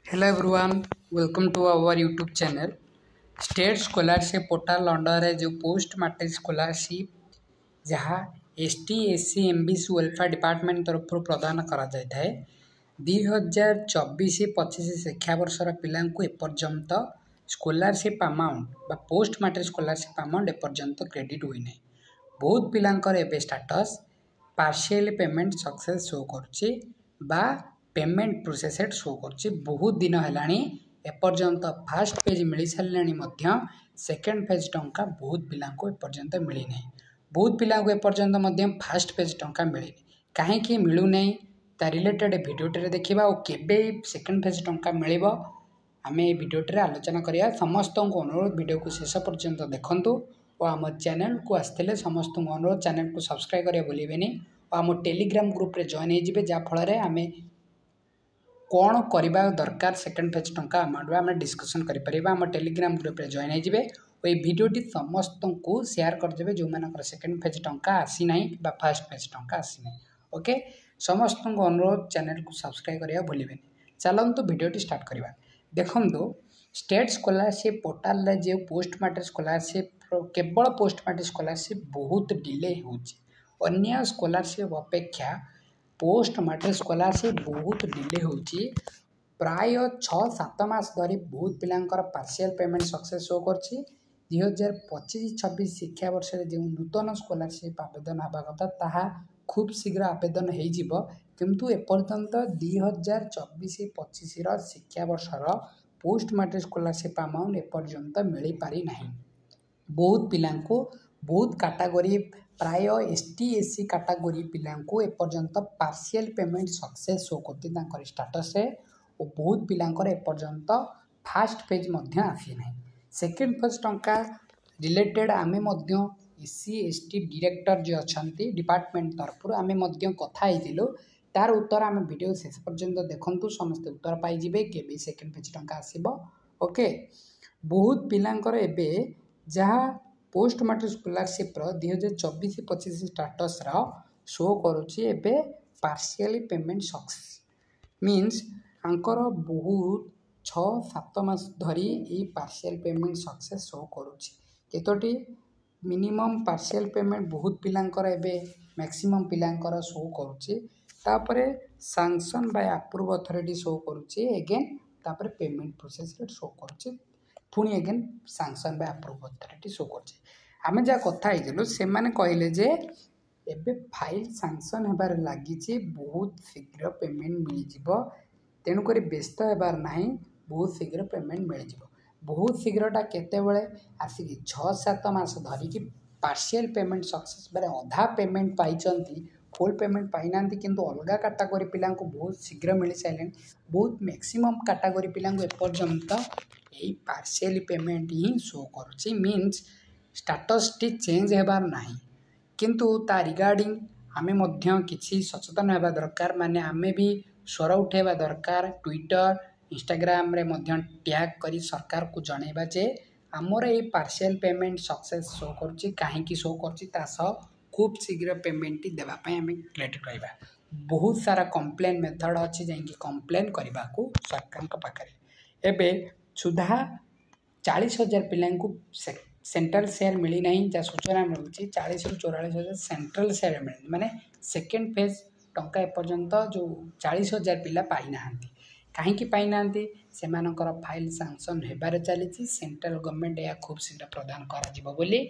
Hello everyone, welcome to our YouTube channel. State scholarship portal under जो post matric scholarship जहाँ S T S C M B C welfare department तरफ प्रदान करा जाए 2024-25 शिक्षावर्षर पिला एपर्यंत स्कॉलरशिप अमाउंट बा पोस्ट मैट्रिक स्कॉलरशिप अमाउंट एपर्यंत क्रेडिट हुई ना बहुत पिलांकर एबे status partial payment success show करुच्ची बा पेमेंट प्रोसेसेड शो करुच्ची बहुत दिन है एपर्यंत फास्ट पेज मिल सारे सेकेंड फेज टंका बहुत पिला एपर्यंत मिली ना बहुत पिला एपर्यंत फास्ट पेज टंका मिलनी कहीं मिलूना ता रिलेटेड भिडियोटे देखा और केबे सेकेंड फेज टंका मिल आम ये भिडियोटे आलोचना करिया समस्त अनुरोध वीडियो को शेष पर्यंत देखंतु और आम चैनल को आसते समस्त अनुरोध चैनल को सब्सक्राइब करिया भूलिबेनी और आम टेलीग्राम ग्रुप रे जॉइन हो जहाँफल आम कौन करवा दरकार सेकेंड फेज टंका अमाउंट आम डिस्कसन करें टेलीग्राम ग्रुप रे जॉइन हो और ये भिडियोटी समस्त को शेयर करदे जो मान सेकेंड फेज टंका आसी ना फास्ट फेज टंका आसी ना ओके समस्त अनुरोध चैनल को सब्सक्राइब करिया भूलिबेनी चलतु भिडियोटी स्टार्ट करवा देखो स्टेट स्कॉलरशिप पोर्टल रे जो पोस्ट मैट्रिक स्कॉलरशिप केवल पोस्ट मैट्रिक स्कॉलरशिप बहुत डिले होन्य स्कॉलरशिप अपेक्षा पोस्ट मैट्रिक स्कॉलरशिप बहुत डिले होची प्राय 6-7 मास धरी बहुत पिलांकर पार्शियल पेमेंट सक्सेस शो करछि 2025-26 शिक्षा वर्ष जो नूतन स्कॉलरशिप आवेदन हवा कथा ताहा खूब शीघ्र आवेदन हो किंतु एपर्यंत 2024-25 शिक्षा वर्षर पोस्ट मैट्रिक स्कॉलरशिप अमाउंट एपर्यंत मिल पारि नाही बहुत पिलांको बहुत कैटेगरी प्राय S T S C category पिलांको एपर्यंत पार्शियल पेमेंट सक्सेस शो करती स्टाटस और बहुत पिलांकर एपर्यंत फास्ट फेज आसी ना सेकेंड फेज टंका रिलेटेड आमे S C S T director जो अच्छा डिपार्टमेंट तरफ आम कथा तार उत्तर आम वीडियो शेष पर्यंत देखु समस्त उत्तर पाइबे के सेकेंड फेज टंका आसब ओके बहुत पिलांकर एबे जहाँ post matric scholarship 2024-25 status show करुच्ची एबे पार्शियली पेमेंट सक्सेस मीन्स आंकर बहुत 6-7 मास धरी ये पार्शियल पेमेंट सक्सेस शो करुच्ची केतोटी मिनिमम पार्शियल पेमेंट बहुत पिलांकर एबे मैक्सिमम पिलांकर शो करुच्ची तापरे sanction by approve authority show करुच्ची एगेन तापरे पेमेंट प्रोसेस शो करुच्ची पुणी again sanction by approve authority show करछे आमे जा कथा हिलु से माने कहले जे एबे फाइल सैंक्शन हेबार लागिछि बहुत शीघ्र पेमेंट मिल जिवो तेणु करी व्यस्त हेबार नाही बहुत शीघ्र पेमेंट मिल जिवो बहुत शीघ्रटा केते बेले आसिकी 6-7 मास धरिकी पार्शियल पेमेंट सक्सेस बारे अधा पेमेंट पाइचंती फुल पेमेंट पाइनांती किंतु अलगा कैटेगरी पिलां को बहुत शीघ्र मिल साइलेन बहुत मैक्सिमम कैटेगरी पिलां को एपर्यंत यही पार्शियल पेमेंट ही शो करुच्ची मीन्स स्टेटस टी चेंज हेबार नाही किंतु ता रिगार्डिंग आमे मध्य किछि सचेतन हेबा दरकार माने आमे भी स्वर उठेबा दरकार ट्विटर इंस्टाग्राम रे मध्य टैग करी सरकार को जणेबा जे हमर ए पार्शियल पेमेंट सक्सेस शो करुच्ची काहेकि शो करुच्ची तास खूब शीघ्र पेमेंट देवा पई आमे क्लेट करबा बहुत सारा कंप्लेन मेथड अछि जेंकि कंप्लेन करबा को सरकार के पाखरे एबे सुधा 40,000 पिलां को सेंट्रल शेयर मिली नहीं जहाँ सूचना मिलूँ 40,000-44,000 सेंट्रल शेयर मिले माने सेकेंड फेज टंका एपर्यंत जो 40,000 पिला पाई नाहांती कहीं पाई नाहांती सेमानकर फाइल सैंक्शन हेबार चली सेंट्रल गवर्नमेंट या खूब शीघ्र प्रदान करा बोली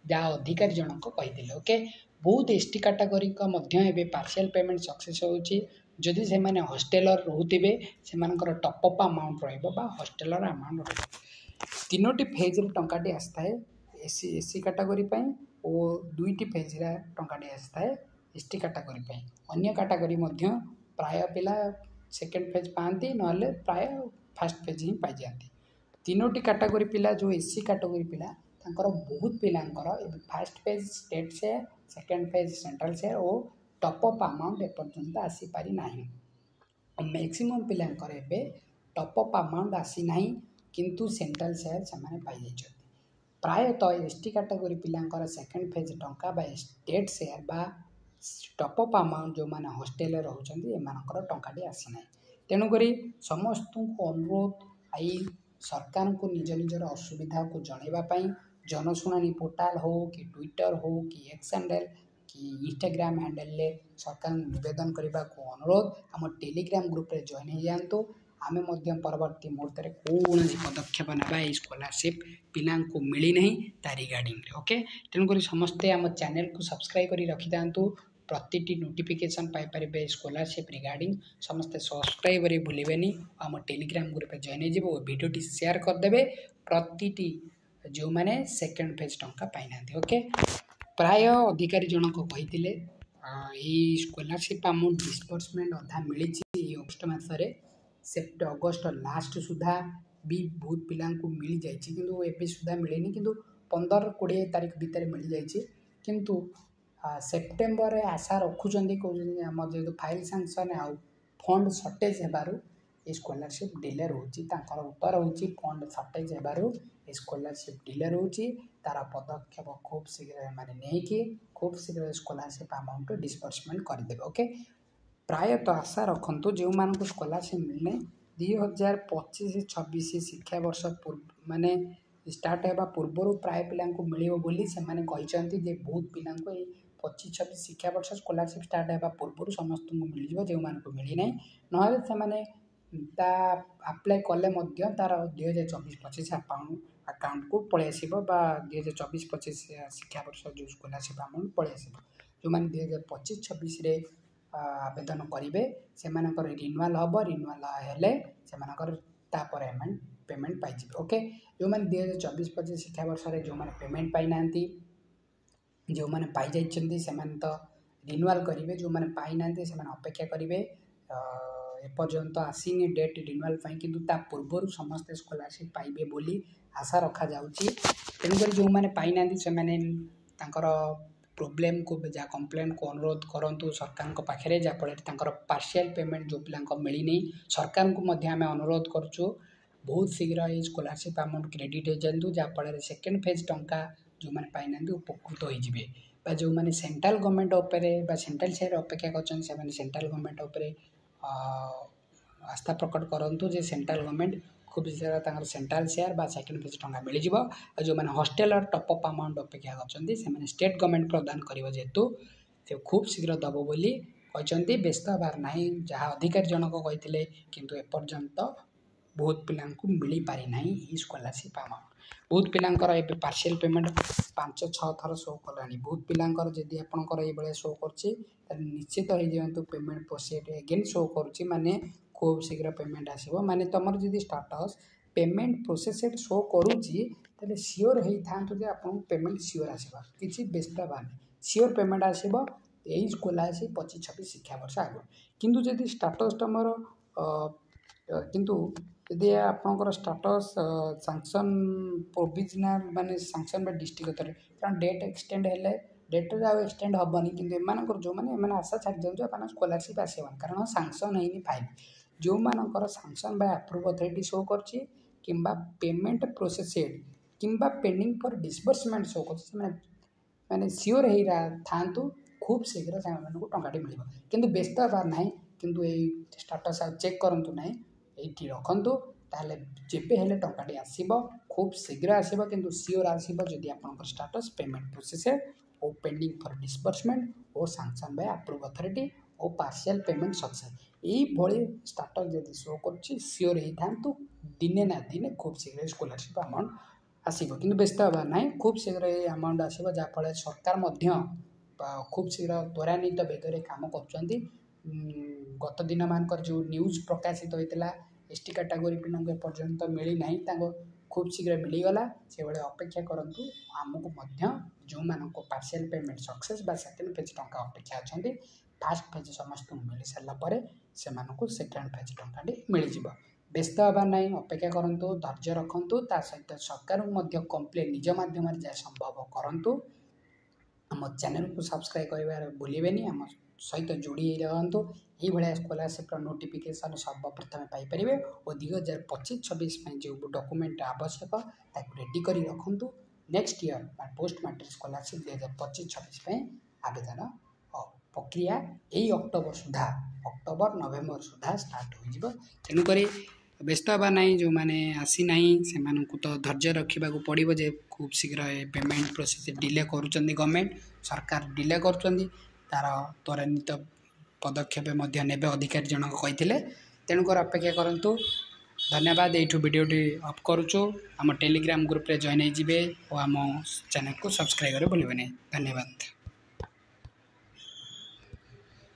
जहाँ अधिकारी जनक कही ओके बहुत S T category partial payment success होची जदि से माने हॉस्टेलर रोहुतिबे सेमानकर टॉप अप अमाउंट रहइबो बा हॉस्टेलर अमाउंट रहइबो तीनोटी फेज रे टंकाटी आसताए एससी कैटेगरी और दुईटी फेज रे टंकाटी आसताए एसटी कैटेगरी अन्य कैटेगरी प्राय पिला सेकेंड फेज पाती ना प्राय फास्ट फेज ही पाई जाती तीनोटी कैटेगरी पिला जो एससी कैटेगरी पिला तांकर बहुत पिलांकर first phase state share second phase central share और टॉप अप अमाउंट एपर्यंत आसी पारि नाही मैक्सिमम पिलांकर एबे टॉप अप अमाउंट आसी नाही किंतु सेंट्रल शेयर से पाई जाइछथि प्रायतः एसटी कैटेगरी पिलांकर सेकेंड फेज टंका बा स्टेट शेयर बा टॉप अप अमाउंट जो माने हॉस्टेल रोचंती एमानकर टंकाटी आसी नाही तेणुक समस्त को अनुरोध आई सरकार को निज निजर असुविधा को जनवाई जनशुणी पोर्टाल हो कि ट्विटर हो कि एक्स हैंडल कि इंस्टाग्राम हैंडल सरकार निवेदन करने को अनुरोध आम टेलीग्राम ग्रुप रे जॉइन हो जातु आमे परवर्ती मुहूर्त में कौन पदक्षेप ना स्कॉलरशिप पिला मिलना ता रिगार्डिंग ओके तेणुक समस्ते आम चैनल को सब्सक्राइब कर रखी था प्रति नोटिफिकेशन पाइपर स्कॉलरशिप रिगार्डिंग समस्ते सब्सक्राइब कर भूलें आम टेलीग्राम ग्रुप में जॉइन हो वीडियो शेयर करदे प्रति जो मैंने सेकेंड फेज टंका पाईना ओके प्राय अधिकारी जनक कही स्कॉलरशिप अमाउंट डिस्बर्समेंट अधा मिली अगस्ट मसरे अगस्ट लास्ट सुधा भी बहुत पिला मिल जाए सुधा मिलनी कि 15-20 तारीख भितर मिल जाए किंतु सेप्टेम्बर आशा रखुच्च आम जो फाइल सांसन आउ फंड सर्टेज हो स्कॉलरशिप डिले रोचे उत्तर हूँ फंड सर्टेज हो स्कॉलरशिप डिले रोचे तार पदक्षेप खूब शीघ्र मैंने नहीं खूब शीघ्र स्कॉलरशिप अमाउंट डिस्बर्समेंट करदे ओके प्रायतः आशा रखु जो मानक स्कॉलरशिप मिलने 2025-26 शिक्षा वर्ष माने स्टार्ट होगा पूर्वर प्राय पिला मिले बोली से बहुत पिला 25-26 शिक्षा वर्ष स्कॉलरशिप स्टार्ट होगा पूर्व समस्त को मिल जो मानक मिलना ना से अप्लाई कले तार 2024-25 अकाउंट को पलि आसो 2024-25 शिक्षा वर्ष जो स्कॉलरशिप अमाउंट पलि आस जो मैंने 2025-26 आवेदन करेंगे से रिन्यूअल हम रिन्यूअल हेले से पेमेंट पाई ओके जो मैंने 2024-25 शिक्षा वर्ष जो मैंने पेमेंट पाई ना जो मैंने पाई जाइए तो रिन्यूअल करेंगे जो मैंने पाई ना से अपेक्षा करेंगे एपर्यंत आसीनी डेट रिन्यूअल किंतु ता पूर्व समस्त स्कॉलरशिप पाइबे बोली आशा रखा जाउची तेणुकर जो मैंने पाई ना से प्रोब्लेम को जहाँ कंप्लेन को अनुरोध करूँ सरकार पाखे जहाँफल पार्शियल पेमेंट जो पिला मिली नहीं सरकार को आम अनुरोध करुँ बहुत शीघ्र ये स्कॉलरशिप अमाउंट क्रेडिट हो जातु जहाँफल सेकेंड फेज टंका जो मैंने पाई ना उपकृत हो जो मैंने सेंट्रल गवर्नमेंट उपर सेंट्रल शेयर अपेक्षा कर सेंट्रल गवर्नमेंट उपर आस्था प्रकट करूँ जे सेंट्रल गवर्नमेंट खूब शीघ्र सेंट्रल शेयर बा सेकेंड फेज टंका मिल जाव जो मैंने हॉस्टेल और टॉपअप अमाउंट अपेक्षा कर स्टेट गवर्नमेंट प्रदान कर जेहेतु से खूब शीघ्र दब बोली कहते व्यस्त हबार ना जहाँ अधिकारी जनक कही किंतु एपर्यंत बहुत पिला मिल पारि ना स्कॉलरशिप अमाउंट बहुत पिलांकर ए पार्शियल पेमेंट 5-6 थर शो कला बहुत पिलांकर जदि आपंकर ये शो कर निश्चित हो जातु पेमेंट प्रोसेस एगेन शो करुच्ची माने खूब शीघ्र पेमेंट आसो माने तुम जदि स्टाटस पेमेंट प्रोसेस शो करुच्ची तेल सियोर होता आपको पेमेंट सियोर आसवा किसी व्यस्त बार सियोर पेमेंट आसो यही स्कॉलरशिप 25-26 शिक्षा वर्ष आगे किंतु जदि स्टाटस तुम किंतु यदि आपंकर स्टाटस सांसन प्रोविजनाल माने सांसन डिस्ट्रिक्ट स्तर कारण डेट एक्सटेंड हेले डेट एक्सटेंड हेनी कि जो मैंने आशा छाड़ी जाऊँ स्कॉलरशिप आसवान कारण सांसन होनी फाइल जो मानकर सांसन बाय अप्रूव अथॉरिटी शो करछि किंबा पेमेंट प्रोसेसेड किंबा पेंडिंग फॉर डिस्बर्समेंट शो कर मैंने सियोर था खूब शीघ्र से टंकाटी मिल किंतु व्यस्त हबार ना किंतु ये स्टाटस चेक करूँ ना ये रखु ताले जेबे हेले टंकाटी आसीबो खूब शीघ्र आसीबो किंतु सियोर आसीबो जदि आपनकर स्टेटस पेमेंट प्रोसेसर ओ पेंडिंग फॉर डिस्बर्समेंट ओ सैंक्शन बाय अप्रूव अथॉरिटी ओ पार्शियल पेमेंट सक्सेस यही भली स्टेटस जदि शो करछि सियोर ही थांतु दिने ना दिने खूब शीघ्र स्कॉलरशिप अमाउंट आसीबो किंतु व्यस्त हबा नाही खूब शीघ्र ये अमाउंट आसीबो जा फल सरकार मध्य खूब शीघ्र त्वरान्वित बेगरे काम करुँच गत दिन मानकर जो न्यूज प्रकाशित होता एसटी कैटेगरी पिला पर्यंत मिली ना खूब शीघ्र मिलगला से भाई अपेक्षा करूँ आमको जो मान पार्शियल पेमेंट सक्सेस बा सेकेंड फेज टंका अपेक्षा अच्छा फास्ट फेज समस्त मिल सारापर से सेकेंड फेज टंका मिल जाव व्यस्त हबार ना अपेक्षा करूँ धैर्य रखु सहित सरकार को कंप्लेन निज मध्यम जहाँ संभव करूँ आम चैनल को सब्सक्राइब कर भूलें आम सहित जोड़ी रहतु ये स्कॉलरशिप नोटिफिकेशन सर्वप्रथम पाइपर और 2025-26 जो डॉक्यूमेंट आवश्यक रेडी कर रखु next year post matric scholarship 2025-26 आवेदन हो। प्रक्रिया यही अक्टोबर नवेम्बर सुधा स्टार्ट हो तेणुक व्यस्त हवा ना जो मैंने आसी ना से तो धैर्य रखा पड़ो जे खूब शीघ्र पेमेंट प्रोसेस डिले कर गवर्नमेंट सरकार डिले कर तार त्वरान्वित पदक्षेप ने अधिकारी जनक कही तेणुकर अपेक्षा करूँ। धन्यवाद। यू वीडियोटी अफ करुचु आम टेलीग्राम ग्रुप रे जॉइन हो आम चैनल को सब्सक्राइब करें भूलें नहीं। धन्यवाद।